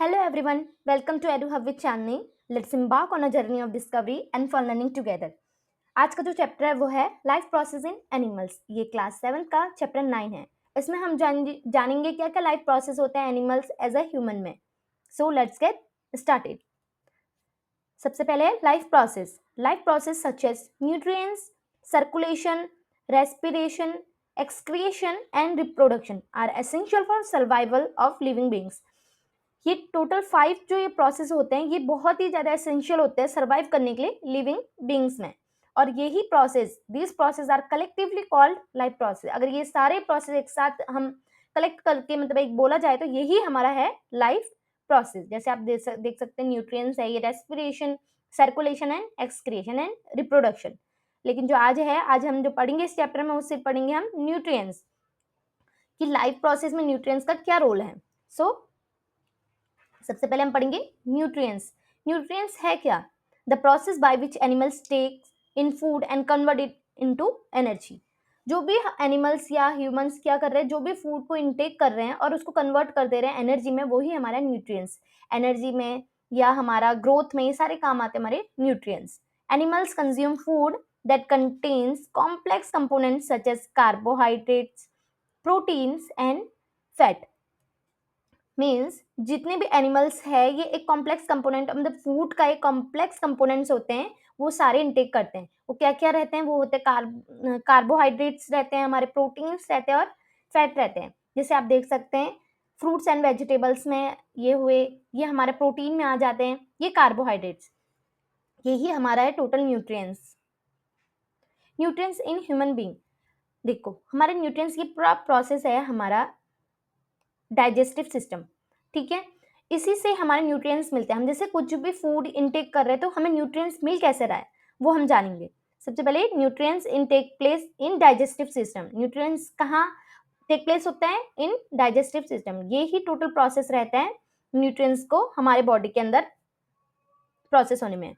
Hello everyone, welcome to EduHub with Chandni. Let's embark on a journey of discovery and fun learning together. आज का जो chapter है वो है life process in animals. ये class 7 का चैप्टर 9 है। इसमें हम जानेंगे क्या क्या लाइफ प्रोसेस होते हैं एनिमल्स एज अ ह्यूमन में। So let's get started. सबसे पहले life process such as nutrients, circulation, respiration, excretion and reproduction are essential for survival of living beings. ये टोटल 5 जो ये प्रोसेस होते हैं ये बहुत ही ज़्यादा एसेंशियल होते हैं सर्वाइव करने के लिए लिविंग बींग्स में। और यही process this process are collectively called life process. अगर ये सारे प्रोसेस एक साथ हम कलेक्ट करके मतलब एक बोला जाए तो यही हमारा है लाइफ प्रोसेस। जैसे आप देख सकते हैं न्यूट्रिएंट्स है, ये respiration, circulation and excretion and reproduction. लेकिन जो आज हम जो पढ़ेंगे इस चैप्टर में उससे पढ़ेंगे हम न्यूट्रिएंट्स कि लाइफ प्रोसेस में न्यूट्रिएंट्स का क्या रोल है। सबसे पहले हम पढ़ेंगे न्यूट्रिएंट्स है क्या? The process by which animals take in food and convert it into energy. जो भी एनिमल्स या ह्यूमंस क्या कर रहे हैं, जो भी फूड को इनटेक कर रहे हैं और उसको कन्वर्ट कर दे रहे हैं एनर्जी में, वही हमारा न्यूट्रिएंट्स। एनर्जी में या हमारा ग्रोथ में ये सारे काम आते हैं हमारे nutrients. Animals consume food that contains complex components such as carbohydrates, proteins and fat. Means जितने भी एनिमल्स है ये एक कॉम्प्लेक्स कंपोनेंट मतलब फूड का एक कॉम्प्लेक्स कंपोनेंट्स होते हैं, वो सारे इनटेक करते हैं। वो क्या क्या रहते हैं? वो होते हैं कार्बोहाइड्रेट्स रहते हैं, हमारे प्रोटीन्स रहते हैं और फैट रहते हैं। जैसे आप देख सकते हैं फ्रूट्स एंड वेजिटेबल्स में ये हुए, ये हमारे प्रोटीन में आ जाते हैं, ये कार्बोहाइड्रेट्स। यही हमारा है total nutrients in human being. देखो हमारे न्यूट्रिएंट्स की पूरा प्रोसेस है हमारा डाइजेस्टिव सिस्टम, ठीक है। इसी से हमारे न्यूट्रिएंट्स मिलते हैं। हम जैसे कुछ भी फूड इनटेक कर रहे हैं तो हमें न्यूट्रिएंट्स मिल कैसे रहा है वो हम जानेंगे। सबसे पहले nutrients intake place in digestive system. Nutrients कहाँ टेक प्लेस होता है? इन डाइजेस्टिव सिस्टम। ये ही टोटल प्रोसेस रहता है न्यूट्रिएंट्स को हमारे बॉडी के अंदर प्रोसेस होने में।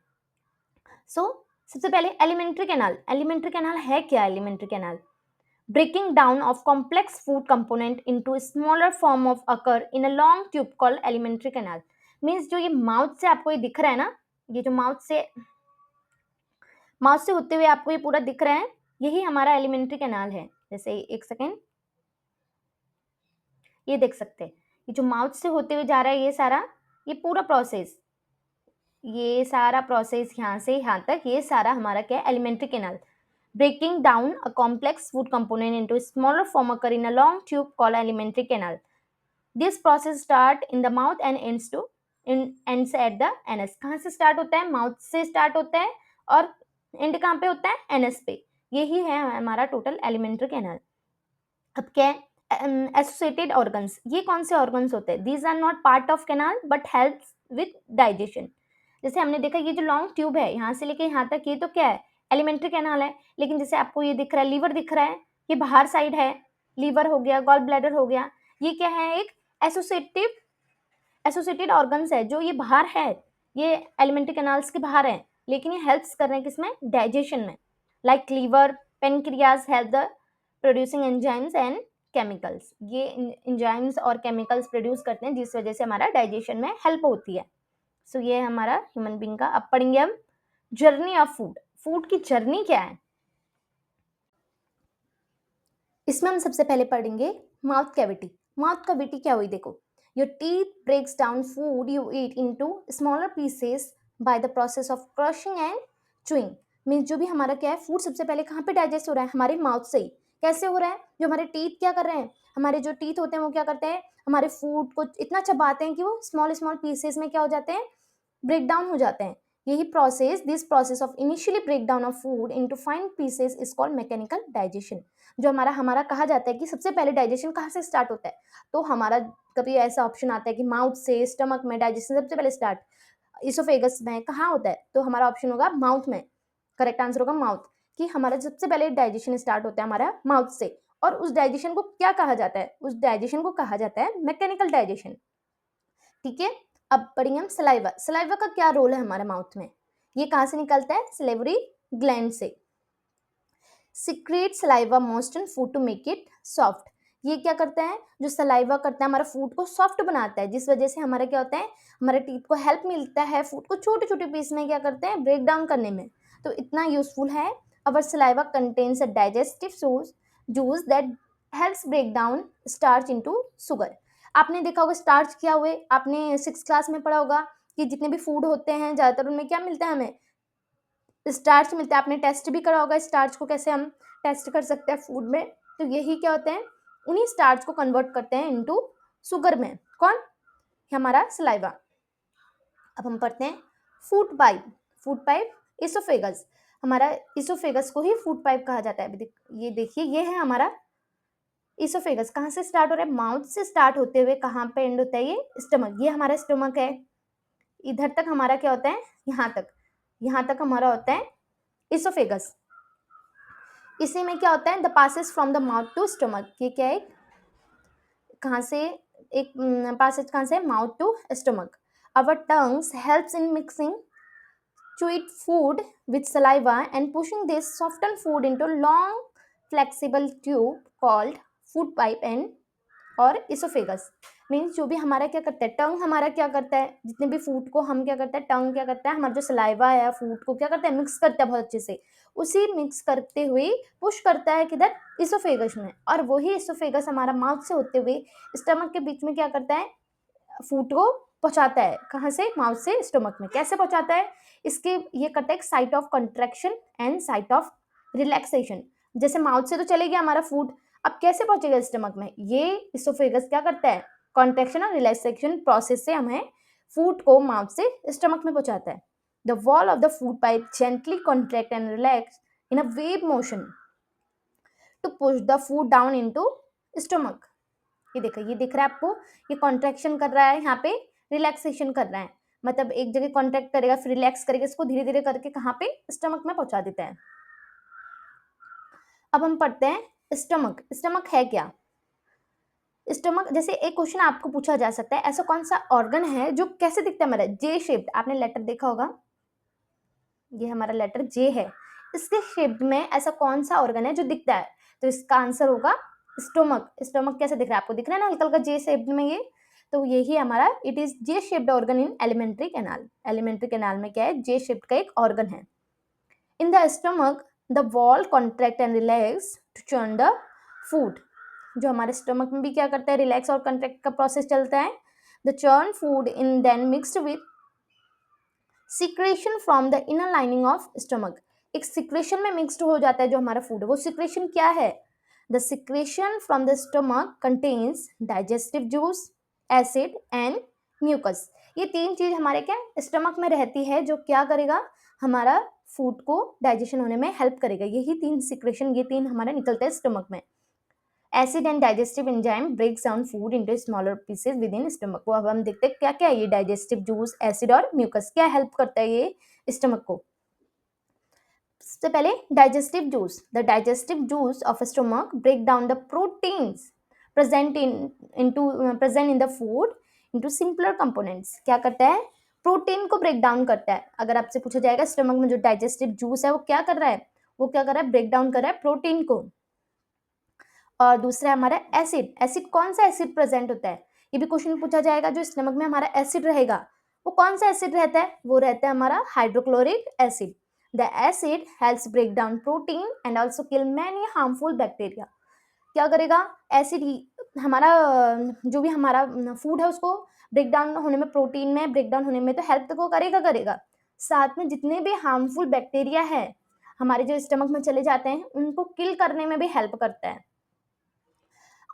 सबसे पहले एलिमेंट्री कैनाल है क्या? Alimentary canal breaking down of complex food component into smaller form of occur in a long tube called alimentary canal. Means जो ये माउथ से आपको ये दिख रहा है ना, ये जो माउथ से होते हुए आपको ये पूरा दिख रहा है, यही हमारा एलिमेंट्री कैनाल है। जैसे एक सेकेंड, ये देख सकते हैं ये जो माउथ से होते हुए जा रहा है ये पूरा प्रोसेस, ये सारा प्रोसेस यहाँ से यहाँ तक, ये सारा हमारा क्या है? Alimentary canal. Breaking down a complex food component into a smaller form occur in a long tube called alimentary canal. This process start in the mouth and ends at the anus. कहाँ से start होता है? Mouth से start होता है और and कहाँ पे होता है? एनस पे। यही है हमारा टोटल एलिमेंट्री कैनाल। अब क्या है? Associated organs. ये कौन से ऑर्गन्स होते हैं? These are not part of canal but helps with digestion. जैसे हमने देखा ये जो लॉन्ग ट्यूब है यहाँ से लेके यहाँ तक, ये तो क्या है? एलिमेंट्री कैनाल है। लेकिन जैसे आपको ये दिख रहा है लीवर दिख रहा है, ये बाहर साइड है, लीवर हो गया, गॉल ब्लैडर हो गया, ये क्या है? एक एसोसिएटेड ऑर्गन्स है जो ये बाहर है, ये एलिमेंट्री कैनाल्स के बाहर है, लेकिन ये हेल्प्स कर रहे हैं किसमें? डाइजेशन में। Like liver, pancreas help the producing enzymes and chemicals. ये एंजाइम्स और केमिकल्स प्रोड्यूस करते हैं जिस वजह से हमारा डाइजेशन में हेल्प होती है। सो ये हमारा ह्यूमन बीइंग का। अब पढ़ेंगे हम जर्नी ऑफ फूड की जर्नी क्या है। इसमें हम सबसे पहले पढ़ेंगे माउथ कैविटी क्या हुई? देखो, your teeth breaks down food you eat into smaller pieces by the process of crushing and chewing. Means जो भी हमारा क्या है फूड सबसे पहले कहाँ पे डाइजेस्ट हो रहा है? हमारे माउथ से ही। कैसे हो रहा है? जो हमारे टीथ क्या कर रहे हैं, हमारे जो टीथ होते हैं वो क्या करते हैं? हमारे फूड को इतना चबाते हैं कि वो स्मॉल पीसेस में क्या हो जाते हैं? ब्रेक डाउन हो जाते हैं। यही this process of initially break down of food into fine pieces is called mechanical digestion. जो हमारा कहा जाता है कि सबसे पहले डाइजेशन कहाँ से स्टार्ट होता है, तो हमारा कभी ऐसा ऑप्शन आता है कि माउथ से, स्टमक में डाइजेशन सबसे पहले स्टार्ट, इसोफेगस में कहाँ होता है? तो हमारा ऑप्शन होगा माउथ में। करेक्ट आंसर होगा माउथ, कि हमारा सबसे पहले डाइजेशन स्टार्ट होता है हमारा माउथ से। और उस डाइजेशन को क्या कहा जाता है? उस डाइजेशन को कहा जाता है मैकेनिकल डाइजेशन, ठीक है। अब पढ़ेंगे हम सलाइवा का क्या रोल है हमारे माउथ में? ये कहाँ से निकलता है? सलेवरी ग्लैंड से। Secrete saliva moisten food to make it soft. ये क्या करता है, जो सलाइवा करता है हमारा फूड को सॉफ्ट बनाता है, जिस वजह से हमारा क्या होता है, हमारे टीथ को हेल्प मिलता है फूड को छोटे छोटे पीस में क्या करते हैं, ब्रेक डाउन करने में। तो इतना यूजफुल है। Our saliva contains a digestive juice that helps break down starch into sugar. आपने देखा होगा स्टार्च क्या हुए, आपने 6 क्लास में पढ़ा होगा कि जितने भी फूड होते हैं ज़्यादातर उनमें क्या मिलता है, हमें स्टार्च मिलता है। आपने टेस्ट भी करा होगा स्टार्च को कैसे हम टेस्ट कर सकते हैं फूड में। तो यही क्या होते हैं, उन्हीं स्टार्च को कन्वर्ट करते हैं इनटू शुगर में। कौन, हमारा सलाइवा। अब हम पढ़ते हैं food pipe. Food pipe, oesophagus. हमारा इसोफेगस को ही फूड पाइप कहा जाता है। ये देखिए, ये है हमारा इसोफेगस। कहाँ से स्टार्ट हो रहा है, माउथ से स्टार्ट होते हुए कहाँ पे एंड होता है, ये स्टमक। ये हमारा स्टमक है। इधर तक हमारा क्या होता है, यहाँ तक हमारा होता है इसोफेगस। इसी में क्या होता है, the passes from the mouth to stomach. ये क्या है, कहाँ से एक पासेज, कहाँ से, mouth to stomach. Our tongues helps in mixing chewed food with saliva and pushing this softened food into long flexible tube called food pipe and और oesophagus. Means जो भी हमारा क्या करता है, टंग हमारा क्या करता है, जितने भी फूड को हम क्या करता है, टंग क्या करता है, हमारा जो सलाइवा है फूड को क्या करता है, मिक्स करता है बहुत अच्छे से। उसी मिक्स करते हुए पुश करता है किधर, इसोफेगस में। और वही इसोफेगस हमारा माउथ से होते हुए स्टमक के बीच में क्या करता है, फूड को पहुंचाता है। कहाँ से, माउथ से स्टमक में। कैसे पहुंचाता है, इसके ये करता है site of contraction and site of relaxation. जैसे माउथ से तो चले गया हमारा फूड, अब कैसे पहुंचेगा स्टमक में, ये इसोफेगस क्या करता है, कॉन्ट्रैक्शन और रिलैक्सेशन प्रोसेस से हमें फूड को माउथ से स्टमक में पहुंचाता है। The wall of the food pipe gently contract and relax in a wave motion to push the food down into stomach. ये देखो, ये दिख रहा है आपको, ये कॉन्ट्रैक्शन कर रहा है, यहाँ पे रिलैक्सेशन कर रहा है। मतलब एक जगह कॉन्ट्रैक्ट करेगा फिर रिलैक्स करेगा, इसको धीरे धीरे करके कहाँ पे, स्टमक में पहुंचा देता है। अब हम पढ़ते हैं स्टमक। स्टमक है क्या, स्टमक, जैसे एक क्वेश्चन आपको पूछा जा सकता है, ऐसा कौन सा ऑर्गन है जो कैसे दिखता है हमारा, जे शेप्ड। आपने लेटर देखा होगा, ये हमारा लेटर जे है, इसके शेप में ऐसा कौन सा ऑर्गन है जो दिखता है। तो इसका आंसर होगा स्टोमक। स्टोमक कैसे दिख रहा है, आपको दिख रहा है ना हल्का हल्का जे शेप में ये, तो यही हमारा, it is J shaped organ in alimentary canal. Alimentary canal में क्या है, जे शेप्ड का एक ऑर्गन है। In the stomach the wall contract and relax to churn the food. जो हमारे स्टमक में भी क्या करता है, रिलैक्स और कॉन्ट्रैक्ट का प्रोसेस चलता है। The churn food in then mixed with secretion from the inner lining of stomach. एक सिक्रेशन में मिक्सड हो जाता है जो हमारा फूड है, वो सिक्रेशन क्या है, the secretion from the stomach contains digestive juice, acid and mucus. ये तीन चीज हमारे क्या स्टमक में रहती है, जो क्या करेगा, हमारा फूड को डाइजेशन होने में हेल्प करेगा। यही तीन सिक्रेशन, ये तीन हमारे निकलते हैं स्टमक में। Acid and digestive enzyme breaks down food into smaller pieces with in stomach. वो अब हम देखते हैं क्या क्या है ये डाइजेस्टिव जूस, एसिड और म्यूकस, क्या हेल्प करता है ये स्टमक को। सबसे पहले digestive juice. The digestive juice of stomach break down the proteins present in the food into simpler components. क्या करता है, प्रोटीन को ब्रेक डाउन करता है। अगर आपसे पूछा जाएगा स्टमक में जो डाइजेस्टिव जूस है वो क्या कर रहा है, वो क्या कर रहा है, ब्रेक डाउन कर रहा है प्रोटीन को। और दूसरा है हमारा एसिड। एसिड, कौन सा एसिड प्रेजेंट होता है, ये भी क्वेश्चन पूछा जाएगा। जो स्टमक में हमारा एसिड रहेगा वो कौन सा एसिड रहता है, वो रहता है हमारा hydrochloric acid. The acid helps break down protein and also kill many harmful bacteria. क्या करेगा, एसिड हमारा जो भी हमारा फूड है उसको ब्रेक डाउन होने में, प्रोटीन में ब्रेक डाउन होने में तो हेल्प तो करेगा, साथ में जितने भी हार्मफुल बैक्टीरिया है हमारे जो स्टमक में चले जाते हैं उनको किल करने में भी हेल्प करता है।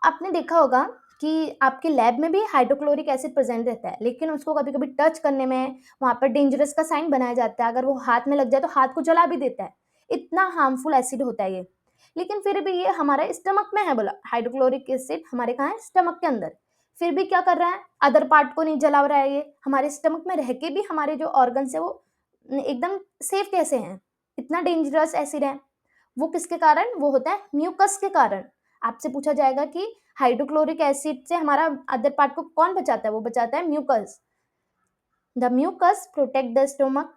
आपने देखा होगा कि आपके लैब में भी हाइड्रोक्लोरिक एसिड प्रेजेंट रहता है, लेकिन उसको कभी कभी टच करने में वहाँ पर डेंजरस का साइन बनाया जाता है। अगर वो हाथ में लग जाए तो हाथ को जला भी देता है, इतना हार्मफुल एसिड होता है ये। लेकिन फिर भी ये हमारे स्टमक में है, बोला हाइड्रोक्लोरिक एसिड हमारे कहाँ है, स्टमक के अंदर। फिर भी क्या कर रहा है, अदर पार्ट को नहीं जला रहा है, ये हमारे स्टमक में रह के भी हमारे जो ऑर्गन्स है वो एकदम सेफ कैसे हैं। इतना डेंजरस एसिड है वो, किसके कारण, वो होता है म्यूकस के कारण। आपसे पूछा जाएगा कि हाइड्रोक्लोरिक एसिड से हमारा अदर पार्ट को कौन बचाता है, वो बचाता है mucus. The mucus protect the stomach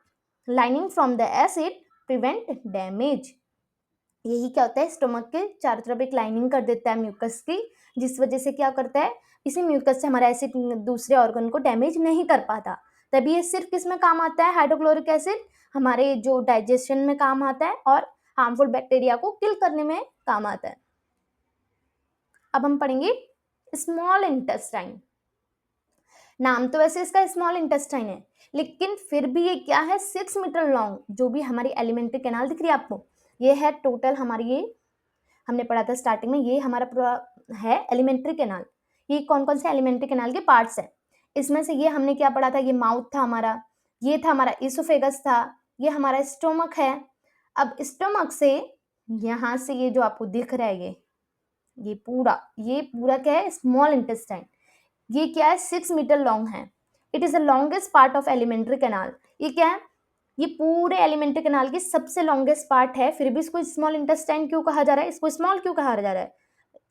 lining from the acid prevent damage. यही क्या होता है, स्टोमक के चारों तरफ एक लाइनिंग कर देता है म्यूकस की, जिस वजह से क्या करता है, इसी म्यूकस से हमारा एसिड दूसरे ऑर्गन को डैमेज नहीं कर पाता। तभी ये सिर्फ किस में काम आता है, हाइड्रोक्लोरिक एसिड हमारे जो डाइजेशन में काम आता है और हार्मफुल बैक्टीरिया को किल करने में काम आता है। अब हम पढ़ेंगे स्मॉल इंटेस्टाइन। नाम तो वैसे इसका स्मॉल इंटेस्टाइन है, लेकिन फिर भी ये क्या है, 6 मीटर लॉन्ग। जो भी हमारी एलिमेंट्री कैनाल दिख रही है आपको, ये है टोटल हमारी, ये हमने पढ़ा था स्टार्टिंग में, ये हमारा पूरा है एलिमेंट्री कैनाल। ये कौन कौन से एलिमेंट्री कैनाल के पार्ट्स हैं, इसमें से ये हमने क्या पढ़ा था, ये माउथ था हमारा, ये था हमारा इसोफेगस था, ये हमारा स्टोमक है। अब स्टोमक से यहाँ से ये जो आपको दिख रहा है, ये पूरा क्या है, स्मॉल इंटेस्टाइन। ये क्या है, 6 मीटर लॉन्ग है। It is the longest part of alimentary canal. ये क्या है, ये पूरे एलिमेंट्री कैनाल की सबसे लॉन्गेस्ट पार्ट है, फिर भी इसको स्मॉल इंटेस्टाइन क्यों कहा जा रहा है, इसको स्मॉल क्यों कहा जा रहा है,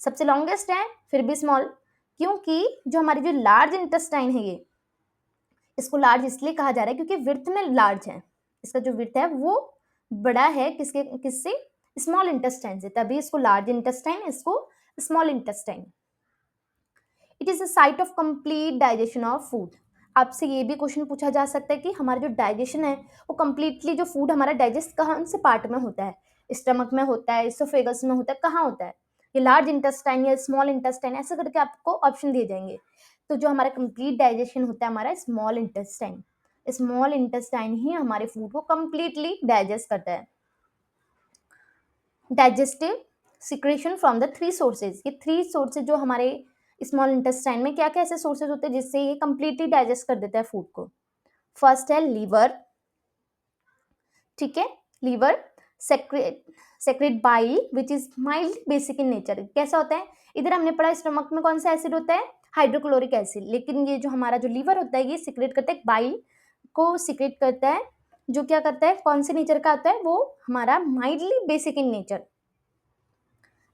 सबसे लॉन्गेस्ट है फिर भी स्मॉल, क्योंकि जो हमारी जो लार्ज इंटेस्टाइन है, ये इसको लार्ज इसलिए कहा जा रहा है क्योंकि विड्थ में लार्ज है, इसका जो विड्थ है वो बड़ा है किससे, स्मॉल इंटेस्टाइन से, तभी इसको लार्ज इंटेस्टाइन, इसको small intestine. It is a site of complete digestion of food. आपसे ये भी क्वेश्चन पूछा जा सकता है कि हमारा जो डाइजेशन है वो कंप्लीटली, जो फूड हमारा डाइजेस्ट कहाँ से पार्ट में होता है, स्टमक में होता है, इसोफेगस में होता है, कहाँ होता है, ये लार्ज इंटेस्टाइन या स्मॉल इंटेस्टाइन, ऐसे करके आपको ऑप्शन दिए जाएंगे। तो जो हमारा कंप्लीट डाइजेशन होता है हमारा स्मॉल इंटेस्टाइन, स्मॉल इंटेस्टाइन ही हमारे फूड को कंप्लीटली डाइजेस्ट करता है। Digestive secretion from the 3 sources, ये 3 सोर्सेज जो हमारे स्मॉल इंटेस्टाइन में क्या क्या ऐसे सोर्सेज होते हैं जिससे ये कंप्लीटली डाइजेस्ट कर देता है फूड को। फर्स्ट है लीवर, ठीक है, liver secrete bile which is mild basic in nature. कैसा होता है, इधर हमने पढ़ा स्टमक में कौन सा एसिड होता है, हाइड्रोक्लोरिक एसिड, लेकिन ये जो हमारा जो लीवर होता है ये सिक्रेट करता है, बाइल को सिक्रेट करता है, जो क्या करता है, कौन से नेचर का आता है, वो हमारा mildly basic in nature.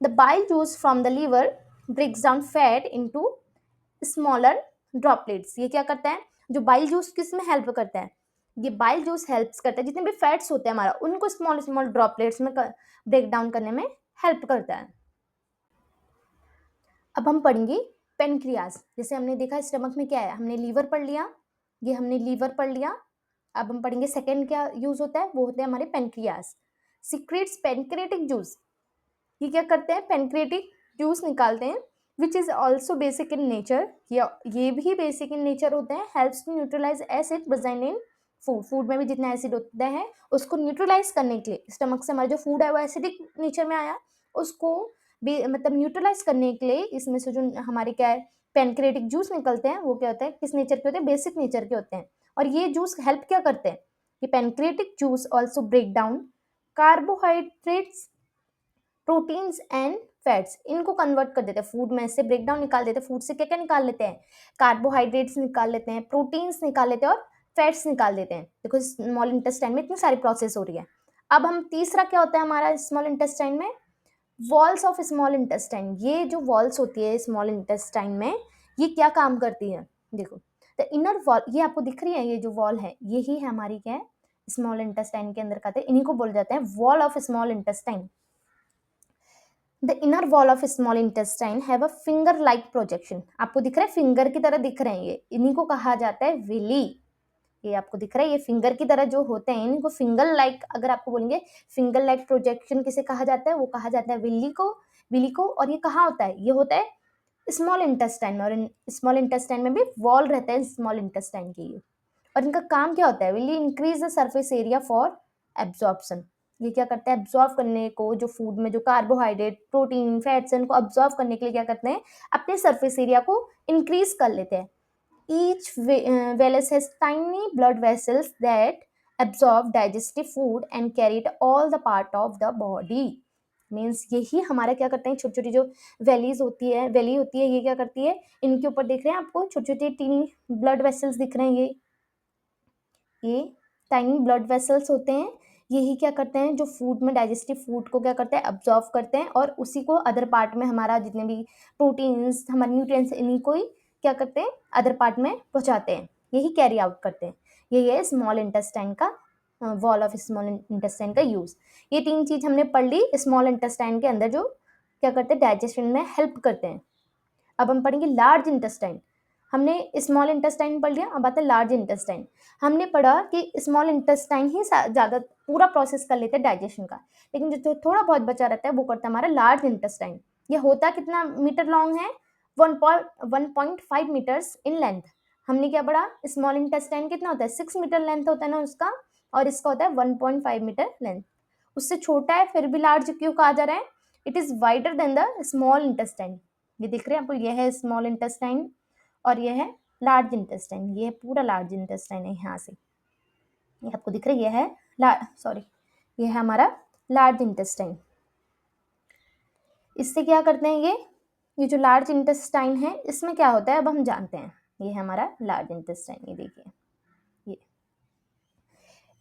The bile juice from the liver breaks down fat into smaller droplets. ये क्या करता है, जो बाइल जूस किस में हेल्प करता है, ये बाइल जूस हेल्प्स करता है जितने भी फैट्स होते हैं हमारा उनको स्मॉल स्मॉल ड्रॉपलेट्स में ब्रेक डाउन करने में हेल्प करता है। अब हम पढ़ेंगे पेनक्रियाज। जैसे हमने देखा स्टमक में क्या है, हमने लीवर पढ़ लिया, ये हमने लीवर पढ़ लिया। अब हम पढ़ेंगे सेकेंड क्या यूज होता है, वो होते हैं हमारे पेनक्रियाज। सीक्रेट्स पेनक्रियाटिक जूस, ये क्या करते हैं, पेनक्रियाटिक जूस निकालते हैं, which is also basic in nature, ये भी बेसिक इन नेचर होते हैं। Helps to neutralize acid present in food, food में भी जितना एसिड होता है उसको न्यूट्रलाइज करने के लिए, स्टमक से हमारा जो फूड है वो एसिडिक नेचर में आया, उसको मतलब न्यूट्रलाइज करने के लिए इसमें से जो हमारे क्या है पेनक्रियाटिक जूस निकलते हैं, वो क्या होता है, किस नेचर के होते हैं, बेसिक नेचर के होते हैं। और ये जूस हेल्प क्या करते हैं, ये pancreatic juice also break down carbohydrates, proteins and fats, इनको कन्वर्ट कर देते हैं फूड में से, ब्रेक डाउन निकाल देते हैं फूड से, क्या क्या निकाल लेते हैं, कार्बोहाइड्रेट्स निकाल लेते हैं, प्रोटीन्स निकाल लेते हैं और फैट्स निकाल देते हैं। देखो स्मॉल इंटेस्टाइन में इतनी सारी प्रोसेस हो रही है। अब हम तीसरा क्या होता है हमारा स्मॉल इंटेस्टाइन में, वॉल्स ऑफ स्मॉल इंटेस्टाइन। ये जो वॉल्स होती है स्मॉल इंटेस्टाइन में, ये क्या काम करती है, देखो द इनर वॉल, ये आपको दिख रही है, ये जो वॉल है यही है हमारी क्या है, स्मॉल इंटेस्टाइन के अंदर का, इन्हीं को बोल जाते हैं wall of small intestine. The inner wall of small intestine have a finger like projection, आपको दिख रहा है फिंगर की तरह दिख रहे हैं, ये इन्हीं को कहा जाता है विली। ये आपको दिख रहा है, ये फिंगर की तरह जो होते हैं इनको फिंगर लाइक, अगर आपको बोलेंगे फिंगर लाइक प्रोजेक्शन किसे कहा जाता है, वो कहा जाता है विली को। और ये कहाँ होता है, ये होता है स्मॉल इंटेस्टाइन में, और स्मॉल इंटेस्टाइन में भी वॉल रहता है स्मॉल इंटेस्टाइन की। और इनका काम क्या होता है, villi increase the surface area for absorption. ये क्या करते हैं, एब्जॉर्व करने को, जो फूड में जो कार्बोहाइड्रेट प्रोटीन फैट्स हैं उनको एब्जॉर्व करने के लिए क्या करते हैं, अपने सरफेस एरिया को इंक्रीज कर लेते हैं। Each vellus has tiny blood vessels that absorb digestive food and carry it all the part of the body। Means यही हमारा क्या करते हैं, छोटी छोटी जो वैली होती है, ये क्या करती है, इनके ऊपर देख रहे हैं आपको छोटे छोटे टीनी ब्लड वेसल्स दिख रहे हैं, ये टाइनी ब्लड वेसल्स होते हैं। यही क्या करते हैं, जो फूड में डाइजेस्टिव फूड को क्या करते हैं, अब्जॉर्व करते हैं और उसी को अदर पार्ट में हमारा जितने भी प्रोटीन्स हमारे न्यूट्रिएंट्स इन्हीं को ही क्या करते हैं, अदर पार्ट में पहुंचाते हैं, यही कैरी आउट करते हैं। यही है स्मॉल इंटेस्टाइन का, वॉल ऑफ स्मॉल इंटेस्टाइन का यूज। ये 3 चीज हमने पढ़ ली स्मॉल इंटेस्टाइन के अंदर जो क्या करते हैं, डाइजेशन में हेल्प करते हैं। अब हम पढ़ेंगे लार्ज इंटेस्टाइन। हमने स्मॉल इंटेस्टाइन पढ़ लिया, अब आता है लार्ज इंटेस्टाइन। हमने पढ़ा कि स्मॉल इंटेस्टाइन ही ज़्यादा पूरा प्रोसेस कर लेते हैं डाइजेशन का, लेकिन जो थोड़ा बहुत बचा रहता है वो करता है हमारा लार्ज इंटेस्टाइन। ये होता कितना मीटर लॉन्ग है? 1.5 मीटर्स इन लेंथ। हमने क्या पढ़ा? स्मॉल इंटेस्टाइन कितना होता है? 6 मीटर लेंथ होता है ना उसका, और इसका होता है 1.5 मीटर लेंथ। उससे छोटा है फिर भी लार्ज क्यों कहा जा रहा है? It is wider than the small intestine. ये दिख रहे हैं आपको, ये है स्मॉल इंटेस्टाइन और ये है लार्ज इंटेस्टाइन। ये पूरा लार्ज इंटेस्टाइन है यहाँ से, ये आपको दिख रहा है, ये है ये है हमारा लार्ज इंटेस्टाइन। इससे क्या करते हैं ये जो लार्ज इंटेस्टाइन है इसमें क्या होता है अब हम जानते हैं। ये है हमारा लार्ज इंटेस्टाइन, ये देखिए, ये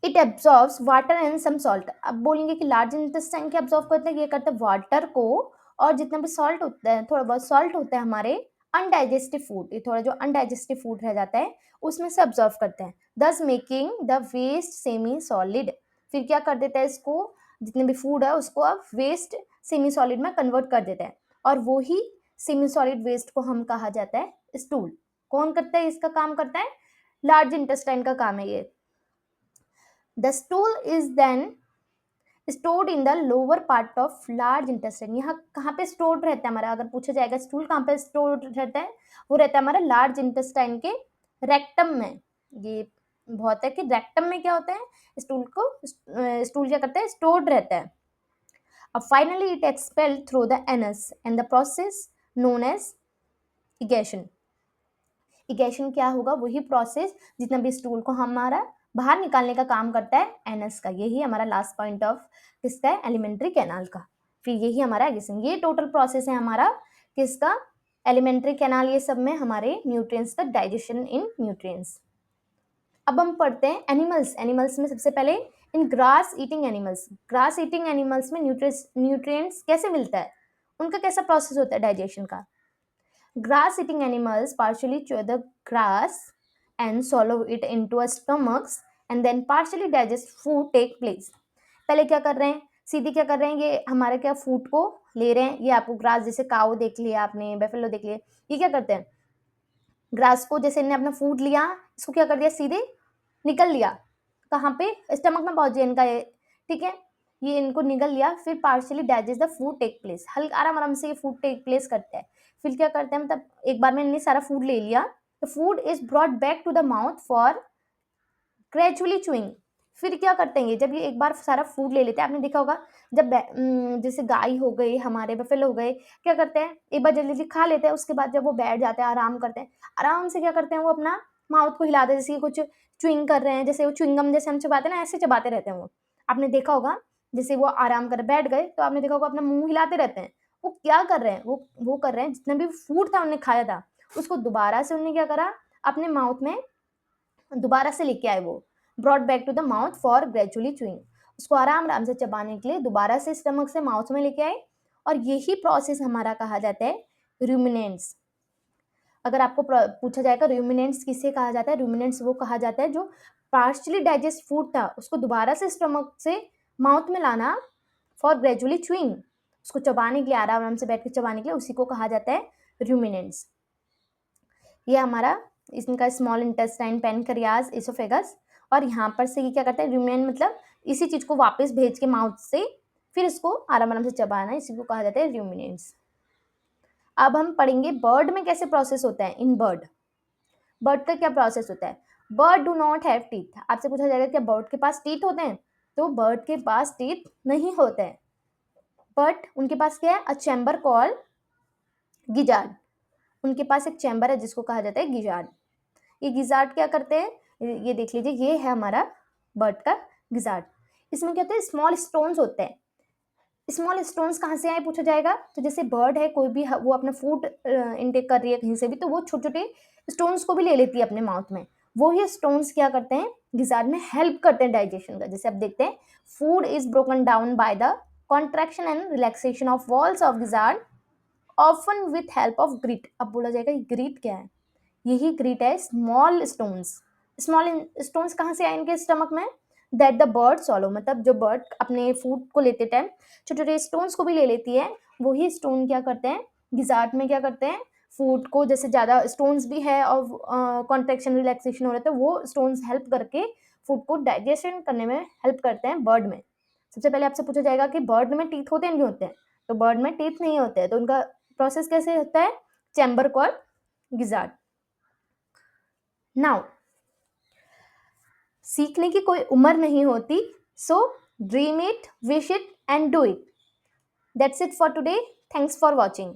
it absorbs water and some salt. अब बोलेंगे कि लार्ज इंटेस्टाइन क्या एब्जॉर्ब करते हैं? ये करते हैं वाटर को और जितना भी सॉल्ट होता है, थोड़ा बहुत सॉल्ट होता है हमारे अनडाइजेस्टिव फूड, ये थोड़ा जो अनडाइजेस्टिव फूड रह जाता है उसमें से एब्जॉर्व करते हैं, thus making the waste semi solid. फिर क्या कर देता है इसको, जितने भी फूड है उसको अब वेस्ट सेमी सॉलिड में कन्वर्ट कर देता है, और वो ही सेमी सॉलिड वेस्ट को हम कहा जाता है स्टूल। कौन करता है इसका काम? करता है लार्ज इंटेस्टाइन का काम है ये। The stool is then stored in the lower part of large intestine। यहाँ कहाँ पे स्टोर्ड रहता है हमारा? अगर पूछा जाएगा स्टूल कहाँ पे स्टोर्ड रहता है, वो रहता है हमारा लार्ज इंटेस्टाइन के रेक्टम में। ये बहुत है कि रेक्टम में क्या होता है, स्टूल क्या करता है? स्टोर्ड रहता है। अब finally it expelled through the anus and the process known as egestion. Egestion क्या होगा? वही प्रोसेस जितना भी स्टूल को हमारा बाहर निकालने का काम करता है एनस का। यही हमारा लास्ट पॉइंट ऑफ किसका है? एलिमेंट्री कैनाल का। फिर यही हमारा एगिशन। ये टोटल प्रोसेस है हमारा किसका? Alimentary canal. ये सब में हमारे न्यूट्रिएंट्स का डाइजेशन इन न्यूट्रिएंट्स। अब हम पढ़ते हैं एनिमल्स। एनिमल्स में सबसे पहले इन grass eating animals. Grass eating animals में न्यूट्रिएंट्स कैसे मिलता है? उनका कैसा प्रोसेस होता है डाइजेशन का? Grass eating animals partially chew the grass and swallow it into a stomachs and then partially digest food take place। पहले क्या कर रहे हैं? सीधे क्या कर रहे हैं? ये हमारे क्या फूड को ले रहे हैं। ये आपको ग्रास, जैसे काऊ देख लिया आपने, बेफेलो देख लिया, ये क्या करते हैं? ग्रास को जैसे इन्हें अपना फूड लिया, इसको क्या कर दिया? सीधे निकल लिया। कहाँ पे? स्टमक में पहुंच गया इनका ये, ठीक है, ये इनको निकल लिया। फिर partially digest the food take place, हल्का आराम आराम से ये फूड टेक प्लेस करता है। फिर क्या करते हैं? मतलब एक बार में इन्हें सारा फूड ले लिया, तो food is brought back to the mouth for gradually chewing. फिर क्या करते हैं? जब ये एक बार सारा फूड ले लेते हैं, आपने देखा होगा जब जैसे गाय हो गई, हमारे बफेलो हो गए, क्या करते हैं? एक बार जल्दी जल्दी खा लेते हैं, उसके बाद जब वो बैठ जाते हैं, आराम करते हैं, आराम से क्या करते हैं? वो अपना माउथ को हिलाते हैं, जैसे कुछ च्युइंग कर रहे हैं, जैसे वो च्युइंगम जैसे हम चबाते हैं ना, ऐसे चबाते रहते हैं वो। आपने देखा होगा जैसे वो आराम कर बैठ गए तो आपने देखा होगा अपना मुंह हिलाते रहते हैं। वो क्या कर रहे हैं? वो कर रहे हैं जितना भी फूड था उन्होंने खाया था उसको दोबारा से उन्होंने क्या करा? अपने माउथ में दोबारा से लेके आए। वो brought back to the mouth for gradually chewing, उसको आराम आराम से चबाने के लिए दोबारा से स्टमक से माउथ में लेके आए। और यही प्रोसेस हमारा कहा जाता है रूमिनेंट्स। अगर आपको पूछा जाएगा रूमिनेंट्स किसे कहा जाता है, रूमिनेंट्स वो कहा जाता है जो पार्शियली डाइजेस्ट फूड था उसको दोबारा से स्टमक से माउथ में लाना फॉर ग्रेजुअली च्यूइंग, उसको चबाने के लिए, आराम आराम से बैठ के चबाने के लिए, उसी को कहा जाता है रूमिनेंट्स। ये हमारा इनका स्मॉल इंटेस्टाइन, पेनक्रियाज, इसोफेगस, और यहाँ पर से ये क्या करता है? रूमिनेंट मतलब इसी चीज़ को वापस भेज के माउथ से फिर इसको आराम आराम से चबाना, इसी को कहा जाता है रूमिनेंट्स। अब हम पढ़ेंगे बर्ड में कैसे प्रोसेस होता है। इन बर्ड का क्या प्रोसेस होता है? Bird do not have teeth. आपसे पूछा जाएगा क्या बर्ड के पास टीथ होते हैं? तो बर्ड के पास टीथ नहीं होते हैं, बट उनके पास क्या है? अ चैम्बर कॉल गिजार्ड। उनके पास एक चैम्बर है जिसको कहा जाता है गिजार्ड। ये गिजार्ड क्या करते हैं? ये देख लीजिए, ये है हमारा बर्ड का गिजार्ड। इसमें क्या होता है? स्मॉल स्टोन्स होते हैं। स्मॉल स्टोन्स कहाँ से आए पूछा जाएगा? तो जैसे बर्ड है, कोई भी वो अपना फूड इनटेक कर रही है कहीं से भी, तो वो छोटे छोटे स्टोन्स को भी ले लेती है अपने माउथ में। वो ही स्टोन्स क्या करते हैं? गिजार्ड में हेल्प करते हैं डाइजेशन का। जैसे आप देखते हैं, food is broken down by the contraction and relaxation of walls of gizzard often with help of grit. अब बोला जाएगा ग्रिट क्या है? यही ग्रिट है स्मॉल स्टोन्स। स्मॉल स्टोन्स कहाँ से आए इनके स्टमक में? दैट द बर्ड सॉलो, मतलब जो बर्ड अपने फूड को लेते टाइम छोटे छोटे स्टोन्स को भी ले लेती है, वही स्टोन क्या करते हैं? गिजार्ड में क्या करते हैं? फूड को, जैसे ज़्यादा स्टोन्स भी है और कॉन्ट्रैक्शन रिलैक्सेशन हो रहा है, तो वो स्टोन्स हेल्प करके फूड को डाइजेशन करने में हेल्प करते हैं बर्ड में। सबसे पहले आपसे पूछा जाएगा कि बर्ड में टीथ होते हैं नहीं होते हैं, तो बर्ड में टीथ नहीं होते हैं, तो उनका प्रोसेस कैसे होता है, चैम्बर कॉर्ड गिजार्ड। नाउ सीखने की कोई उम्र नहीं होती, so dream it, wish it and do it. That's it for today, thanks for watching.